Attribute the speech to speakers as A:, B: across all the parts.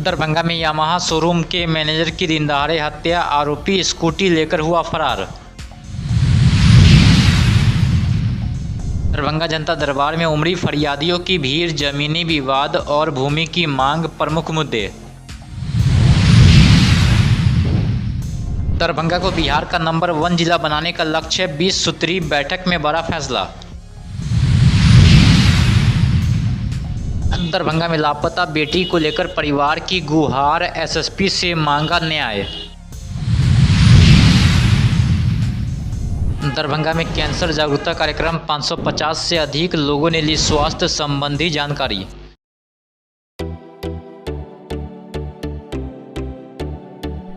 A: दरभंगा में Yamaha showroom के manager की दिनदहाड़े हत्या, आरोपी स्कूटी लेकर हुआ फरार। दरभंगा जनता दरबार में उमड़ी फरियादियों की भीड़, जमीनी विवाद और भूमि की मांग प्रमुख मुद्दे। दरभंगा को बिहार का नंबर 1 जिला बनाने का लक्ष्य, 20 सूत्री बैठक में बड़ा फैसला। दरभंगा में लापता बेटी को लेकर परिवार की गुहार, एसएसपी से मांगा न्याय। दरभंगा में कैंसर जागरूकता कार्यक्रम, 550 से अधिक लोगों ने ली स्वास्थ्य संबंधी जानकारी।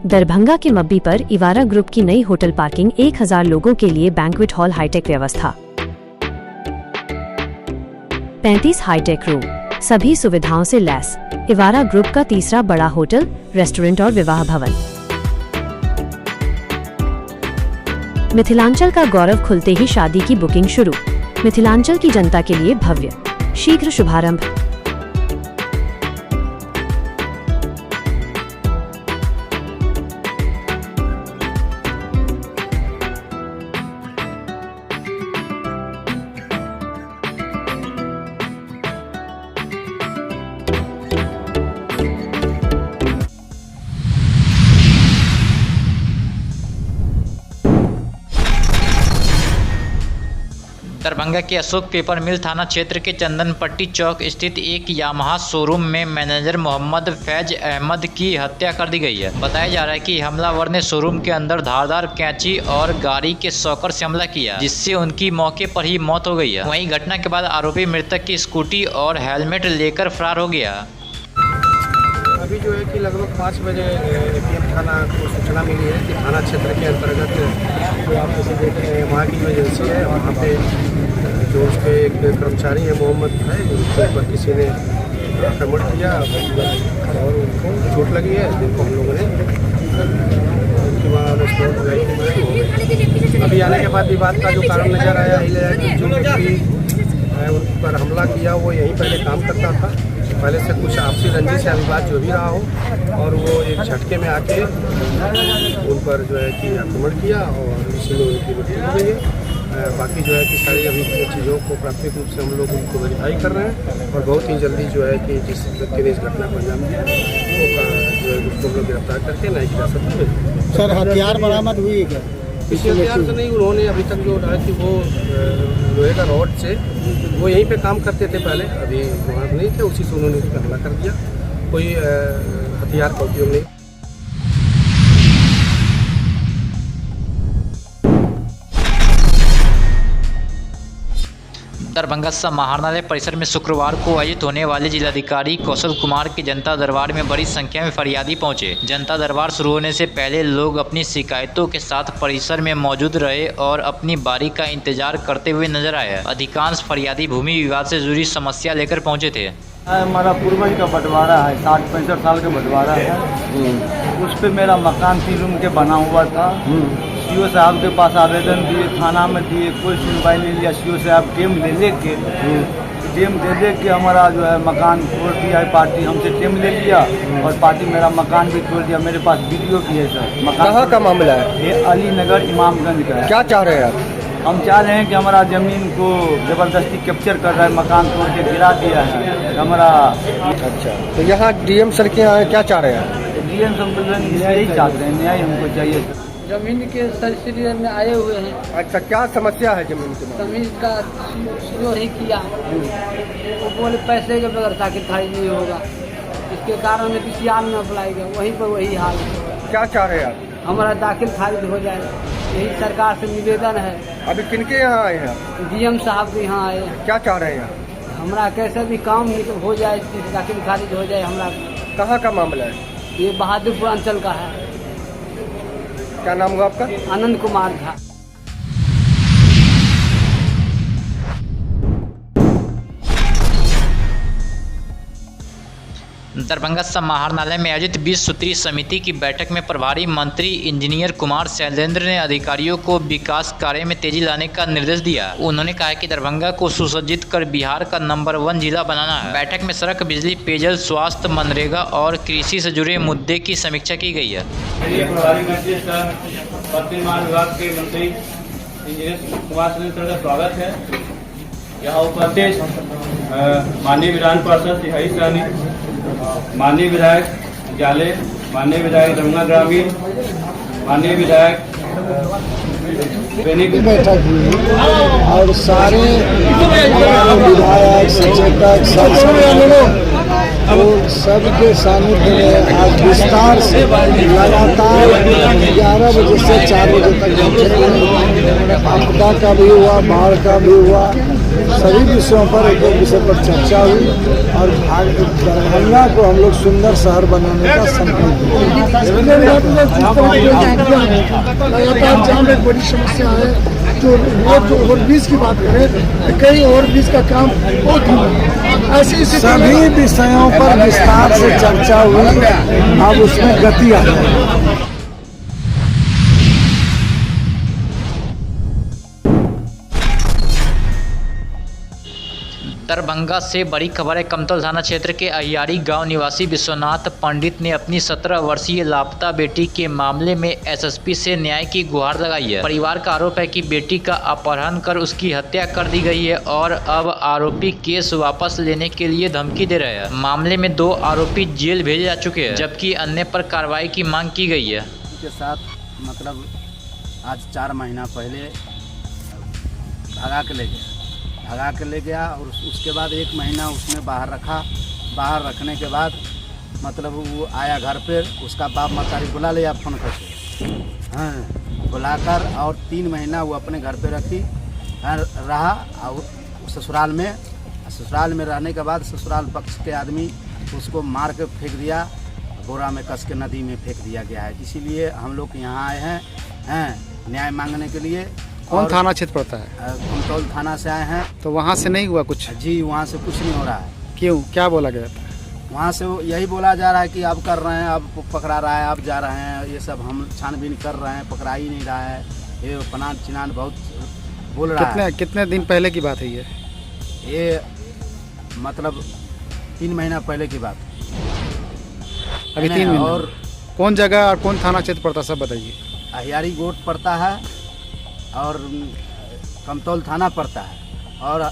B: दरभंगा के मब्बी पर इवारा ग्रुप की नई होटल पार्किंग, 1000 लोगों के लिए बैंक्वेट हॉल, हाईटेक व्यवस्था, 35 हाईटेक रूम, सभी सुविधाओं से लैस। इवारा ग्रुप का तीसरा बड़ा होटल, रेस्टोरेंट और विवाह भवन। मिथिलांचल का गौरव, खुलते ही शादी की बुकिंग शुरू। मिथिलांचल की जनता के लिए भव्य, शीघ्र शुभारंभ।
A: दरभंगा के अशोक पेपर मिल थाना क्षेत्र के चंदनपट्टी चौक स्थित एक यामाहा शोरूम में मैनेजर मोहम्मद फैज अहमद की हत्या कर दी गई है। बताया जा रहा है कि हमलावर ने शोरूम के अंदर धारदार कैंची और गाड़ी के शॉकर से हमला किया, जिससे उनकी मौके पर ही मौत हो गई है। वहीं घटना के बाद आरोपी मृतक की स्कूटी और हेलमेट लेकर फरार हो गया।
C: अभी जो है कि लगभग 5 बजे एपीएम थाना को सूचना मिली है कि थाना क्षेत्र के अंतर्गत जो आप जैसे देख रहे हैं वहाँ की जो एजेंसी है, वहाँ पे जो उसके एक कर्मचारी है मोहम्मद है, उसके ऊपर किसी ने आक्रमण किया और उनको चोट लगी है, जिनको हम लोगों ने उनके बाद अभी आने के बाद विवाद का जो कारण नज़र आया कि जो व्यक्ति उन पर हमला किया वो यहीं पहले काम करता था। पहले से कुछ आपसी रंजिश या विवाद जो भी रहा हो, और वो एक झटके में आके उन पर जो है कि आक्रमण किया और इसी में उनकी मृत्यु हो गई है। बाकी जो है कि सारी अभी चीज़ों को प्राथमिक रूप से हम लोग उनको वेरीफाई कर रहे हैं और बहुत ही जल्दी जो है कि जिस व्यक्ति ने इस घटना को अंजाम दिया वो जो है उसको हम लोग गिरफ्तार करके न्यायिक हिरासत में।
D: सर, हथियार बरामद हुई है?
C: इसी हथियार से नहीं, उन्होंने अभी तक जो है कि वो लोहे का रॉड से वो यहीं पे काम करते थे पहले, अभी वहाँ नहीं थे, उसी से उन्होंने उस पर हमला कर दिया। कोई हथियार का उपयोग नहीं।
A: दरभंगा समाहरणालय परिसर में शुक्रवार को आयोजित होने वाले जिलाधिकारी कौशल कुमार के जनता दरबार में बड़ी संख्या में फरियादी पहुंचे। जनता दरबार शुरू होने से पहले लोग अपनी शिकायतों के साथ परिसर में मौजूद रहे और अपनी बारी का इंतजार करते हुए नजर आए। अधिकांश फरियादी भूमि विवाद से जुड़ी समस्या लेकर पहुंचे थे।
D: हमारा पूर्वज का बंटवारा है, 60-65 साल का बंटवारा है। उस पर मेरा मकान 3 रूम के बना हुआ था। सीओ साहब के पास आवेदन दिए, थाना में दिए, कोई सुनवाई नहीं लिया। सीओ साहब टेम दे के हमारा जो है मकान तोड़ दिया है पार्टी, हमसे टेम ले लिया और पार्टी मेरा मकान भी तोड़ दिया। मेरे पास वीडियो भी है सर। मकान
C: कहाँ का मामला है?
D: ये अलीनगर इमामगंज का है।
C: क्या चाह रहे हैं आप?
D: हम चाह रहे हैं कि हमारा ज़मीन को ज़बरदस्ती कैप्चर कर रहा है, मकान तोड़ के गिरा दिया है हमारा।
C: अच्छा, तो यहाँ डीएम सर के यहाँ क्या चाह रहे हैं?
D: डीएम सब न्याय चाहते हैं, न्याय हमको चाहिए।
E: जमीन के सिलसिले में आए हुए हैं।
C: अच्छा, क्या समस्या है जमीन की?
E: जमीन का सीओ ही किया, वो बोले पैसे के बगैर दाखिल खारिज नहीं होगा, इसके कारण में किसी आम में अप्लाई किया, वहीं पर वही हाल है।
C: क्या चाह रहे हैं आप?
E: हमारा दाखिल खारिज हो जाए, यही सरकार से निवेदन है।
C: अभी किनके यहाँ आए हैं?
E: डीएम साहब के यहाँ आए हैं।
C: क्या चाह रहे हैं?
E: हमारा कैसे भी काम हो जाए, दाखिल खारिज हो जाए। हमारा
C: कहाँ का मामला है?
E: ये बहादुरपुर अंचल का है।
C: क्या नाम हुआ आपका?
E: आनंद कुमार झा।
A: दरभंगा समाहरणालय में आयोजित 20 सूत्रीय समिति की बैठक में प्रभारी मंत्री इंजीनियर कुमार शैलेंद्र ने अधिकारियों को विकास कार्य में तेजी लाने का निर्देश दिया। उन्होंने कहा कि दरभंगा को सुसज्जित कर बिहार का नंबर 1 जिला बनाना है। बैठक में सड़क, बिजली, पेयजल, स्वास्थ्य, मनरेगा और कृषि से जुड़े मुद्दे की समीक्षा की गई है।
F: प्रभारी मंत्री वर्तमान विभाग के मंत्री इंजीनियर कुमार शैलेंद्र का स्वागत है। यहाँ उपस्थित माननीय विधान पार्षद श्री हरीश रानी, माननीय विधायक जाले, माननीय विधायक दरभंगा ग्रामीण, माननीय विधायक
G: बैठक हुई और सारे विधायक, सचेतक, सांसद सबके सानिध्य में आज विस्तार से लगातार 11 बजे से 4 बजे तक आपदा का भी हुआ, बाढ़ का भी हुआ, सभी विषयों पर एक विषय पर चर्चा हुई और दरभंगा को हम लोग सुंदर शहर बनाने का संकल्प लगातार जाम एक बड़ी समस्या है। जो रोड ओवरब्रिज की बात करें, कई ओवरब्रिज का काम बहुत ऐसे सभी विषयों पर विस्तार से चर्चा हुई। अब उसमें गति आ है।
A: दरभंगा से बड़ी खबर है। कमतौल थाना क्षेत्र के अहियारी गांव निवासी विश्वनाथ पंडित ने अपनी 17 वर्षीय लापता बेटी के मामले में एसएसपी से न्याय की गुहार लगाई है। परिवार का आरोप है कि बेटी का अपहरण कर उसकी हत्या कर दी गई है और अब आरोपी केस वापस लेने के लिए धमकी दे रहे हैं। मामले में 2 आरोपी जेल भेजे जा चुके हैं, जबकि अन्य पर कार्रवाई की मांग की गई है।
H: के साथ मतलब आज 4 महीना पहले भगा के ले गया और उसके बाद 1 महीना उसने बाहर रखा। बाहर रखने के बाद मतलब वो आया घर पर, उसका बाप मतारी बुला लिया फ़ोन करके, हाँ बुलाकर, और 3 महीना वो अपने घर पे रहा और ससुराल में रहने के बाद ससुराल पक्ष के आदमी उसको मार के फेंक दिया, बोरा में कस के नदी में फेंक दिया गया है। इसीलिए हम लोग यहाँ आए हैं न्याय मांगने के लिए।
G: कौन थाना क्षेत्र पड़ता है?
H: कमतौल थाना से आए हैं।
G: तो वहाँ से नहीं हुआ कुछ?
H: जी, वहाँ से कुछ नहीं हो रहा है।
G: क्यों, क्या बोला गया था?
H: वहाँ से यही बोला जा रहा है कि अब कर रहे हैं, अब पकड़ा रहा है, अब जा रहे हैं, ये सब हम छानबीन कर रहे हैं, पकड़ा ही नहीं रहा है। ये पनान चिनान बहुत बोल रहा है।
G: कितने दिन पहले की बात है
H: ये मतलब 3 महीना पहले की बात।
G: अभी 3 महीना। और कौन जगह और कौन थाना क्षेत्र पड़ता, सब बताइए।
H: अहियारी गोट पड़ता है और कमतौल थाना पड़ता है। और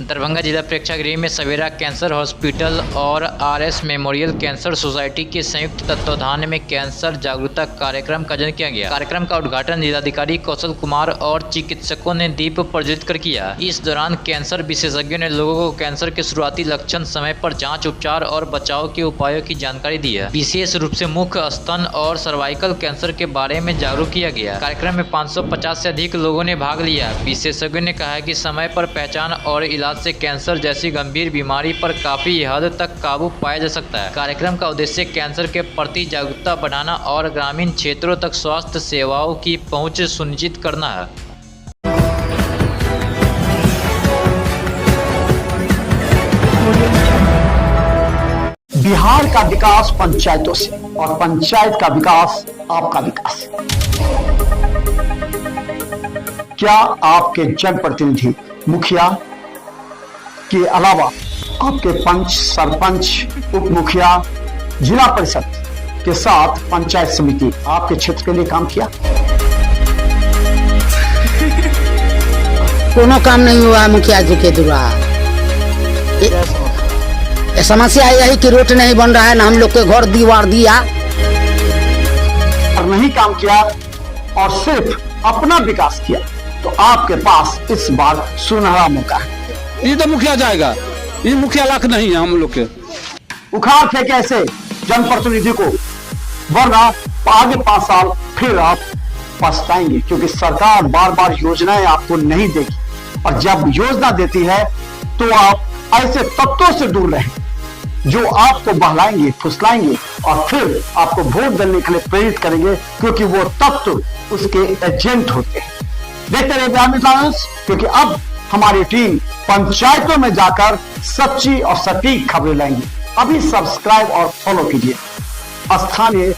A: दरभंगा जिला प्रेक्षागृह में सवेरा कैंसर हॉस्पिटल और आरएस मेमोरियल कैंसर सोसाइटी के संयुक्त तत्वाधान में कैंसर जागरूकता कार्यक्रम का आयोजन किया गया। कार्यक्रम का उद्घाटन जिलाधिकारी कौशल कुमार और चिकित्सकों ने दीप प्रज्वलित कर किया। इस दौरान कैंसर विशेषज्ञों ने लोगों को कैंसर के शुरुआती लक्षण, समय पर जाँच, उपचार और बचाव के उपायों की जानकारी दी है। विशेष रूप से मुख, स्तन और सर्वाइकल कैंसर के बारे में जागरूक किया गया। कार्यक्रम में 550 से अधिक लोगों ने भाग लिया। विशेषज्ञों ने कहा कि समय पर पहचान और इलाज से कैंसर जैसी गंभीर बीमारी पर काफी हद तक काबू पाया जा सकता है। कार्यक्रम का उद्देश्य कैंसर के प्रति जागरूकता बढ़ाना और ग्रामीण क्षेत्रों तक स्वास्थ्य सेवाओं की पहुंच सुनिश्चित करना है।
I: बिहार का विकास पंचायतों से और पंचायत का विकास आपका विकास। क्या आपके जनप्रतिनिधि, मुखिया के अलावा आपके पंच, सरपंच, उप मुखिया, जिला परिषद के साथ पंचायत समिति आपके क्षेत्र के लिए काम किया?
J: कोनो काम नहीं हुआ है मुखिया जी के द्वारा। समस्या यही कि रोड नहीं बन रहा है, ना हम लोग के घर दीवार दिया
I: और नहीं काम किया और सिर्फ अपना विकास किया, तो आपके पास इस बार सुनहरा मौका है।
K: ये तो मुखिया जाएगा, ये मुखिया लाख नहीं है हम लोग के।
I: उखाड़ फेंके ऐसे जनप्रतिनिधि को, वरना आगे 5 साल फिर आप पछताएंगे, क्योंकि सरकार बार बार योजनाएं आपको नहीं देगी और जब योजना देती है तो आप ऐसे तत्वों से दूर रहें जो आपको बहलाएंगे, फुसलाएंगे और फिर आपको वोट देने के लिए प्रेरित करेंगे, क्योंकि वो तत्व उसके एजेंट होते हैं। देखते रहिए बिहार मित्र टाइम्स, क्योंकि अब हमारी टीम पंचायतों में जाकर सच्ची और सटीक खबरें लाएंगी। अभी सब्सक्राइब और फॉलो कीजिए स्थानीय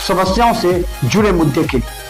I: समस्याओं से जुड़े मुद्दे के लिए।